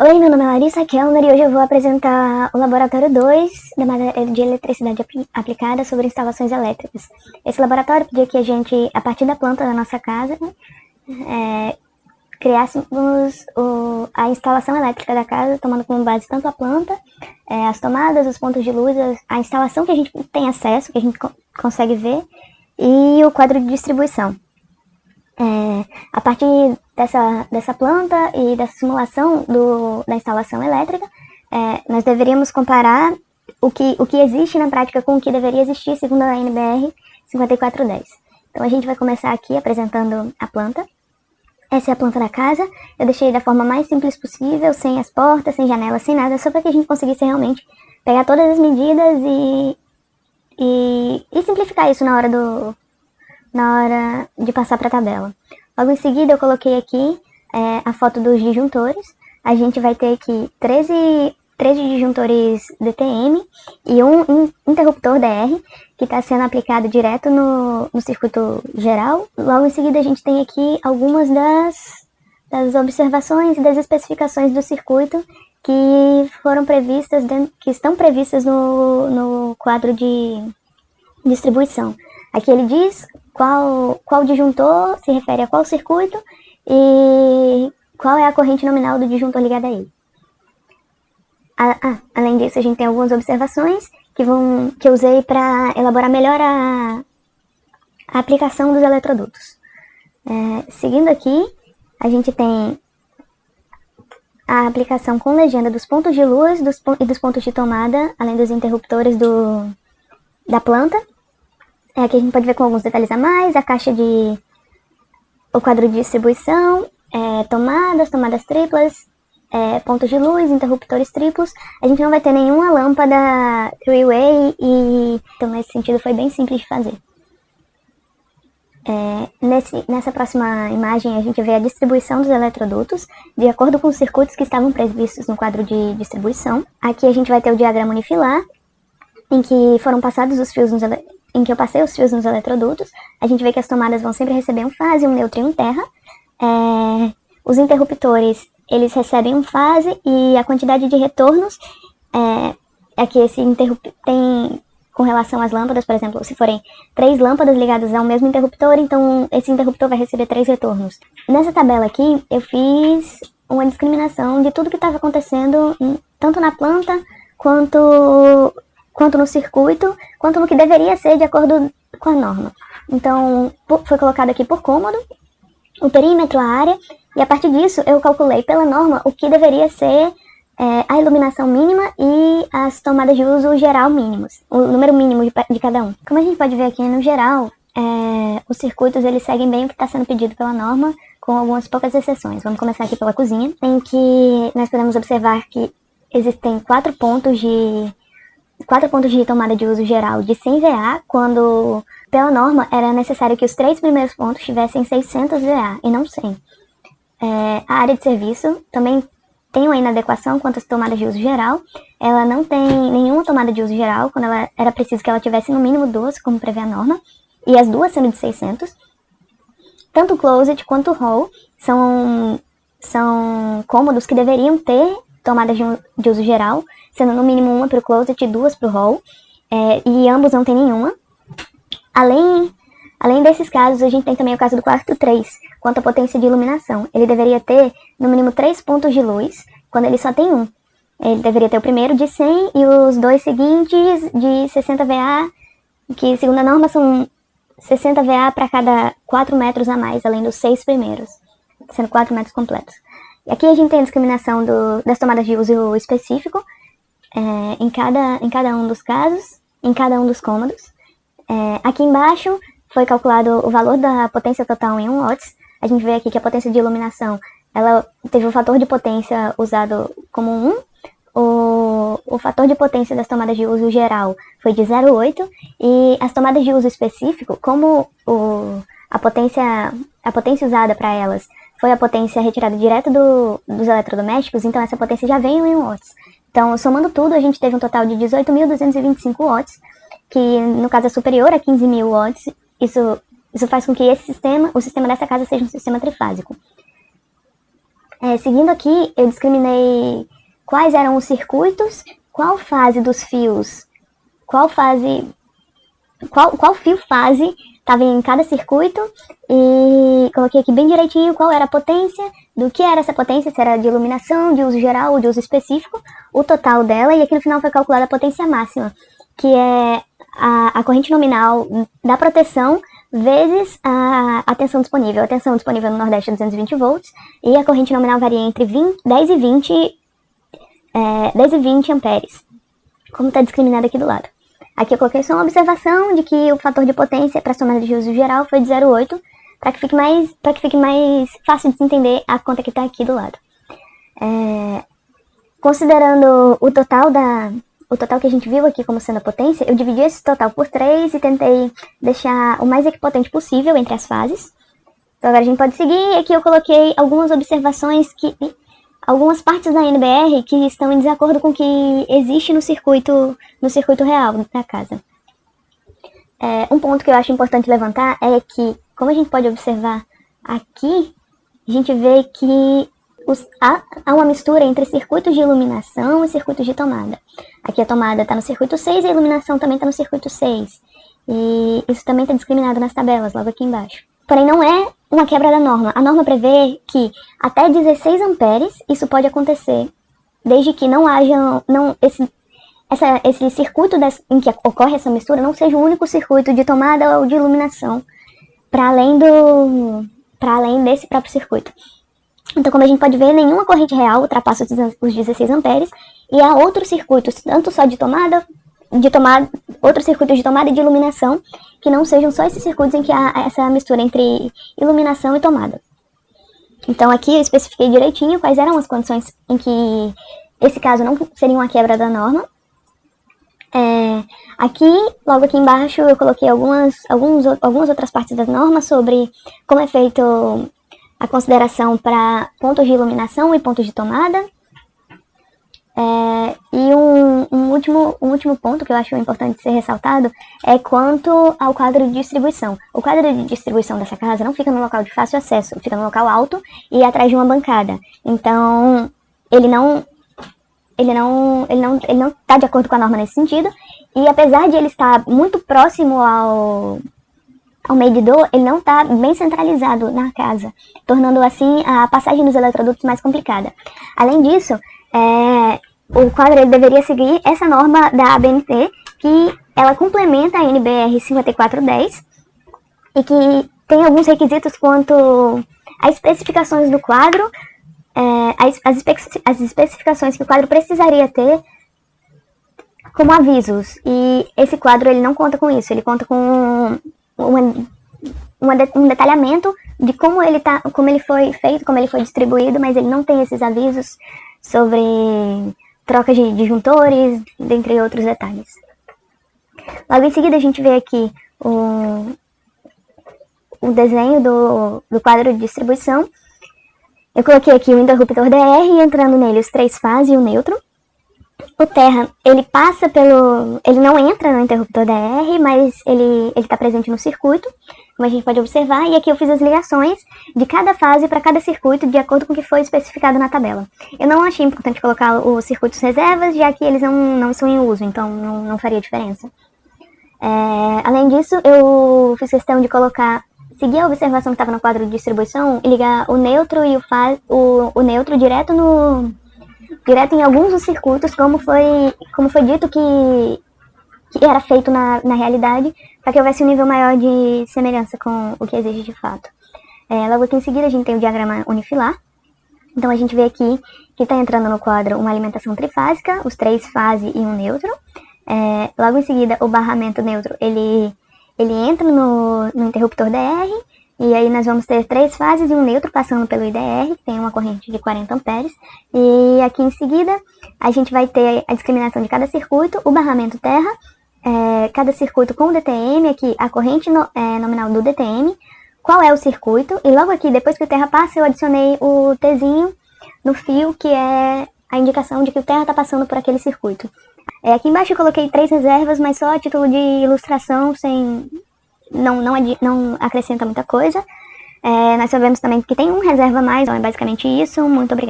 Oi, meu nome é Larissa Kellner e hoje eu vou apresentar o Laboratório 2 da matéria de Eletricidade Aplicada sobre instalações elétricas. Esse laboratório pediu que a gente, a partir da planta da nossa casa, criássemos a instalação elétrica da casa, tomando como base tanto a planta, as tomadas, os pontos de luz, a instalação que a gente tem acesso, que a gente consegue ver, e o quadro de distribuição. A partir dessa planta e dessa simulação da instalação elétrica, nós deveríamos comparar o que existe na prática com o que deveria existir segundo a NBR 5410. Então a gente vai começar aqui apresentando a planta. Essa é a planta da casa. Eu deixei da forma mais simples possível, sem as portas, sem janelas, sem nada, só para que a gente conseguisse realmente pegar todas as medidas e simplificar isso na hora de passar para a tabela. Logo em seguida eu coloquei aqui a foto dos disjuntores. A gente vai ter aqui 13 disjuntores DTM e um interruptor DR, que está sendo aplicado direto no circuito geral. Logo em seguida a gente tem aqui algumas das observações e das especificações do circuito que foram previstas, que estão previstas no quadro de distribuição. Aqui ele diz qual disjuntor se refere a qual circuito e qual é a corrente nominal do disjuntor ligado a ele. Além disso, a gente tem algumas observações que eu usei para elaborar melhor a aplicação dos eletrodutos. Seguindo aqui, a gente tem a aplicação com legenda dos pontos de luz e dos pontos de tomada, além dos interruptores da planta. Aqui a gente pode ver com alguns detalhes a mais, o quadro de distribuição, tomadas triplas, pontos de luz, interruptores triplos. A gente não vai ter nenhuma lâmpada three-way então nesse sentido foi bem simples de fazer. Nessa próxima imagem a gente vê a distribuição dos eletrodutos de acordo com os circuitos que estavam previstos no quadro de distribuição. Aqui a gente vai ter o diagrama unifilar, em que foram passados os fios em que eu passei os fios nos eletrodutos. A gente vê que as tomadas vão sempre receber um fase, um neutro e um terra. Os interruptores, eles recebem um fase e a quantidade de retornos que esse interruptor tem com relação às lâmpadas. Por exemplo, se forem 3 lâmpadas ligadas ao mesmo interruptor, então esse interruptor vai receber 3 retornos. Nessa tabela aqui, eu fiz uma discriminação de tudo que estava acontecendo, tanto na planta quanto no circuito, quanto no que deveria ser de acordo com a norma. Então, foi colocado aqui por cômodo, o perímetro, a área, e a partir disso eu calculei pela norma o que deveria ser a iluminação mínima e as tomadas de uso geral mínimos, o número mínimo de cada um. Como a gente pode ver aqui, no geral, os circuitos eles seguem bem o que está sendo pedido pela norma, com algumas poucas exceções. Vamos começar aqui pela cozinha, em que nós podemos observar que existem 4 pontos de tomada de uso geral de 100 VA, quando, pela norma, era necessário que os 3 primeiros pontos tivessem 600 VA e não 100. A área de serviço também tem uma inadequação quanto às tomadas de uso geral. Ela não tem nenhuma tomada de uso geral, quando era preciso que ela tivesse no mínimo 2, como prevê a norma, e as duas sendo de 600. Tanto o closet quanto o hall são cômodos que deveriam ter tomadas de uso geral, sendo no mínimo uma para o closet e 2 para o hall, e ambos não tem nenhuma. Além desses casos, a gente tem também o caso do quarto 3, quanto à potência de iluminação. Ele deveria ter no mínimo 3 pontos de luz, quando ele só tem um. Ele deveria ter o primeiro de 100 e os 2 seguintes de 60 VA, que segundo a norma são 60 VA para cada 4 metros a mais, além dos 6 primeiros, sendo 4 metros completos. E aqui a gente tem a discriminação das tomadas de uso específico, em cada um dos casos, em cada um dos cômodos. Aqui embaixo foi calculado o valor da potência total em 1 watts. A gente vê aqui que a potência de iluminação, ela teve o fator de potência usado como 1. O fator de potência das tomadas de uso geral foi de 0,8. E as tomadas de uso específico, como a potência usada para elas foi a potência retirada direto dos eletrodomésticos, então essa potência já veio em 1 watts. Então, somando tudo, a gente teve um total de 18.225 watts, que no caso é superior a 15.000 watts. Isso faz com que o sistema dessa casa seja um sistema trifásico. Seguindo aqui, eu discriminei quais eram os circuitos, qual fase dos fios, qual fio fase estava em cada circuito, e coloquei aqui bem direitinho qual era a potência, do que era essa potência, se era de iluminação, de uso geral ou de uso específico, o total dela, e aqui no final foi calculada a potência máxima, que é a corrente nominal da proteção vezes a tensão disponível. A tensão disponível no Nordeste é 220 volts, e a corrente nominal varia entre 10 e 20 amperes, como está discriminado aqui do lado. Aqui eu coloquei só uma observação de que o fator de potência para a somada de uso geral foi de 0,8, para que fique mais fácil de se entender a conta que está aqui do lado. Considerando o total que a gente viu aqui como sendo a potência, eu dividi esse total por 3 e tentei deixar o mais equipotente possível entre as fases. Então agora a gente pode seguir, e aqui eu coloquei algumas observações algumas partes da NBR que estão em desacordo com o que existe no circuito real da casa. Um ponto que eu acho importante levantar é que, como a gente pode observar aqui, a gente vê que há uma mistura entre circuitos de iluminação e circuitos de tomada. Aqui a tomada está no circuito 6 e a iluminação também está no circuito 6. E isso também está discriminado nas tabelas, logo aqui embaixo. Porém, não é uma quebra da norma. A norma prevê que até 16 amperes isso pode acontecer, desde que não haja esse circuito em que ocorre essa mistura não seja o único circuito de tomada ou de iluminação para além desse próprio circuito. Então, como a gente pode ver, nenhuma corrente real ultrapassa os 16 amperes, e há outros circuitos, tanto só outros circuitos de tomada e de iluminação, que não sejam só esses circuitos em que há essa mistura entre iluminação e tomada. Então aqui eu especifiquei direitinho quais eram as condições em que esse caso não seria uma quebra da norma. Logo aqui embaixo, eu coloquei algumas outras partes das normas sobre como é feito a consideração para pontos de iluminação e pontos de tomada. E um último ponto que eu acho importante ser ressaltado é quanto ao quadro de distribuição. O quadro de distribuição dessa casa não fica no local de fácil acesso, fica no local alto e atrás de uma bancada. Então, ele não está de acordo com a norma nesse sentido, e apesar de ele estar muito próximo ao medidor, ele não está bem centralizado na casa, tornando assim a passagem dos eletrodutos mais complicada. Além disso, o quadro deveria seguir essa norma da ABNT, que ela complementa a NBR 5410 e que tem alguns requisitos quanto às especificações do quadro, as especificações que o quadro precisaria ter como avisos. E esse quadro ele não conta com isso, ele conta com um detalhamento de como ele foi feito, como ele foi distribuído, mas ele não tem esses avisos sobre troca de disjuntores, dentre outros detalhes. Logo em seguida a gente vê aqui o desenho do quadro de distribuição. Eu coloquei aqui o interruptor DR, entrando nele os 3 fases e o neutro. O terra, ele não entra no interruptor DR, mas ele está presente no circuito, como a gente pode observar, e aqui eu fiz as ligações de cada fase para cada circuito, de acordo com o que foi especificado na tabela. Eu não achei importante colocar os circuitos reservas, já que eles não estão em uso, então não faria diferença. Além disso, eu fiz questão de seguir a observação que estava no quadro de distribuição e ligar o neutro e o neutro direto em alguns dos circuitos, como foi dito que era feito na realidade, para que houvesse um nível maior de semelhança com o que existe de fato. Logo aqui em seguida a gente tem o diagrama unifilar. Então a gente vê aqui que está entrando no quadro uma alimentação trifásica, os 3 fases e um neutro. Logo em seguida o barramento neutro ele entra no interruptor DR, e aí nós vamos ter 3 fases e um neutro passando pelo IDR, que tem uma corrente de 40 amperes. E aqui em seguida a gente vai ter a discriminação de cada circuito, o barramento terra, cada circuito com o DTM, aqui a corrente nominal do DTM, qual é o circuito, e logo aqui, depois que o terra passa, eu adicionei o Tzinho no fio, que é a indicação de que o terra está passando por aquele circuito. Aqui embaixo eu coloquei 3 reservas, mas só a título de ilustração, não acrescenta muita coisa. Nós sabemos também que tem um reserva a mais, então é basicamente isso. Muito obrigada.